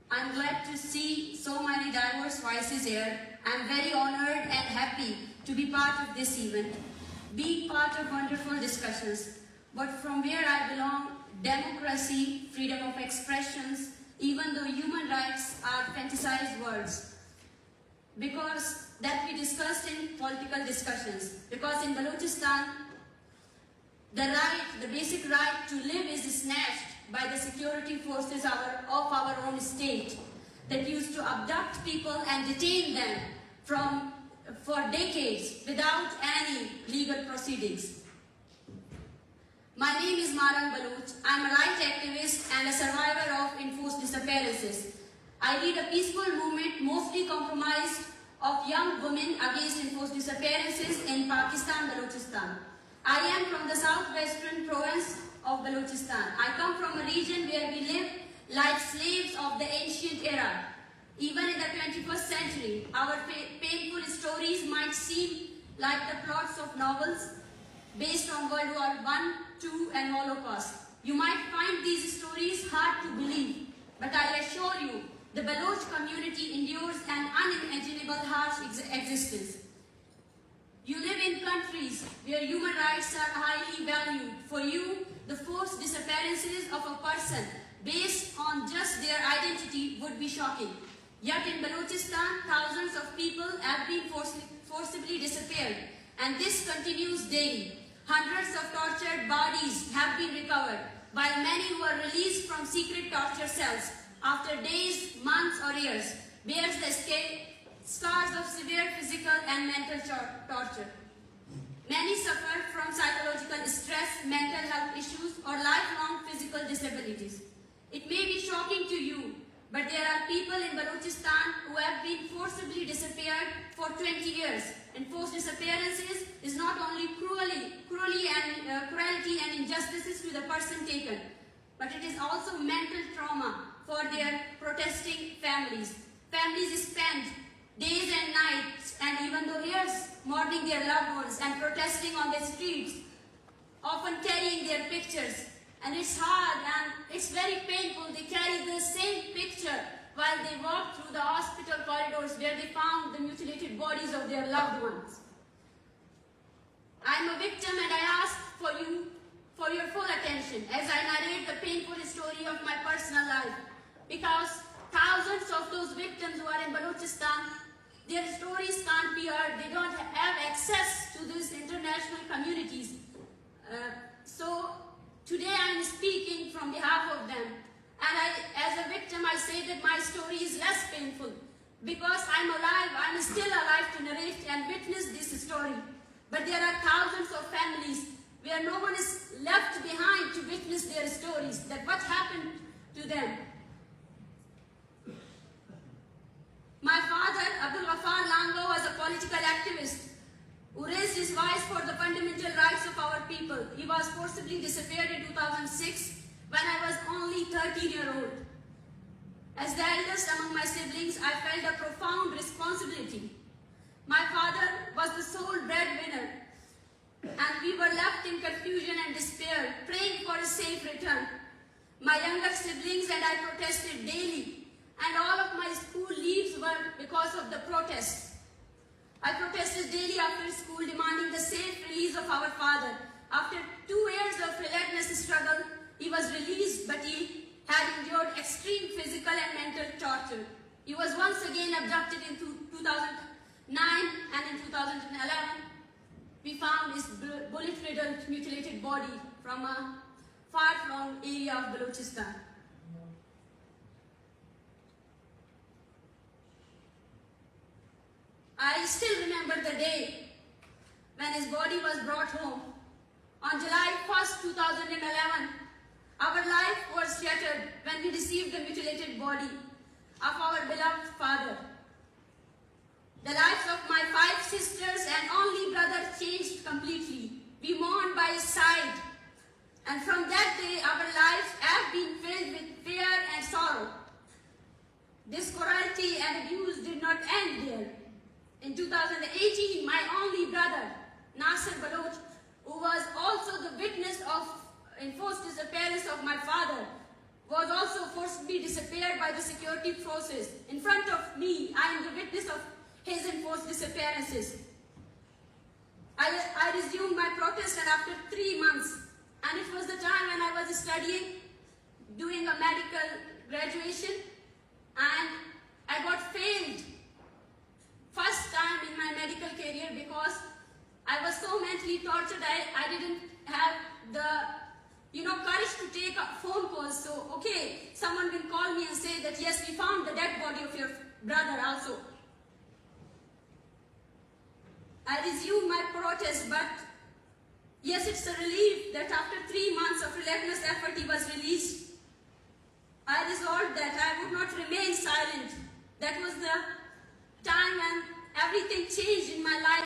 I'm glad to see so many diverse voices here. I'm very honored and happy to be part of this event, being part of wonderful discussions. But from where I belong, democracy, freedom of expressions, even though human rights are fantasized words, because that we discussed in political discussions. Because in Balochistan, the basic right to live is snatched by the security forces of our own state that used to abduct people and detain them for decades without any legal proceedings. My name is Marang Baloch. I'm a rights activist and a survivor of enforced disappearances. I lead a peaceful movement mostly comprised of young women against enforced disappearances in Pakistan, Balochistan. I am from the southwestern province of Balochistan. I come from a region where we live like slaves of the ancient era. Even in the 21st century, our painful stories might seem like the plots of novels based on World War I, II, and Holocaust. You might find these stories hard to believe, but I assure you, the Baloch community endures an unimaginable harsh existence. You live in countries where human rights are highly valued. For you, the forced disappearances of a person based on just their identity would be shocking. Yet in Balochistan, thousands of people have been forcibly disappeared, and this continues daily. Hundreds of tortured bodies have been recovered, while many were released from secret torture cells after days, months, or years, bears the scars of severe physical and mental torture. Many suffer from psychological stress, mental health issues, or lifelong physical disabilities. It may be shocking to you, but there are people in Balochistan who have been forcibly disappeared for 20 years. Enforced disappearances is not only cruelty and injustices to the person taken, but it is also mental trauma for their protesting families. Families spend days and nights and even though years mourning their loved ones and protesting on the streets, often carrying their pictures. And it's hard and it's very painful. They carry the same picture while they walk through the hospital corridors where they found the mutilated bodies of their loved ones. I'm a victim and I ask for your full attention as I narrate the painful story of my personal life. Because thousands of those victims who are in Balochistan, their stories can't be heard. They don't have access to these international communities. So today I'm speaking from behalf of them. And as a victim, I say that my story is less painful because I'm alive. I'm still alive to narrate and witness this story. But there are thousands of families where no one is left behind to witness their stories, that what happened to them. My father, Abdul Ghaffar Lango, was a political activist who raised his voice for the fundamental rights of our people. He was forcibly disappeared in 2006 when I was only 13-year-old. As the eldest among my siblings, I felt a profound responsibility. My father was the sole breadwinner, and we were left in confusion and despair, praying for his safe return. My younger siblings and I protested daily, and all of my school leaves were because of the protests. I protested daily after school, demanding the safe release of our father. After 2 years of relentless struggle, he was released, but he had endured extreme physical and mental torture. He was once again abducted in 2009, and in 2011, we found his bullet-riddled, mutilated body from a far-flung area of Balochistan. I still remember the day when his body was brought home. On July 1st, 2011, our life was shattered when we received the mutilated body of our beloved father. The lives of my 5 sisters and only brother changed completely. We mourned by his side. And from that day, our lives have been filled with fear and sorrow. This cruelty and abuse did not end there. In 2018, my only brother, Nasser Baloch, who was also the witness of enforced disappearance of my father, was also forcibly disappeared by the security forces. In front of me, I am the witness of his enforced disappearances. I resumed my protest and after 3 months, and it was the time when I was studying, doing a medical graduation, and I got failed first time in my medical career because I was so mentally tortured. I didn't have the courage to take a phone call. So, okay, someone will call me and say that, yes, we found the dead body of your brother also. I resumed my protest, but yes, it's a relief that after 3 months of relentless effort, he was released. I resolved that I would not remain silent. That was the time when everything changed in my life.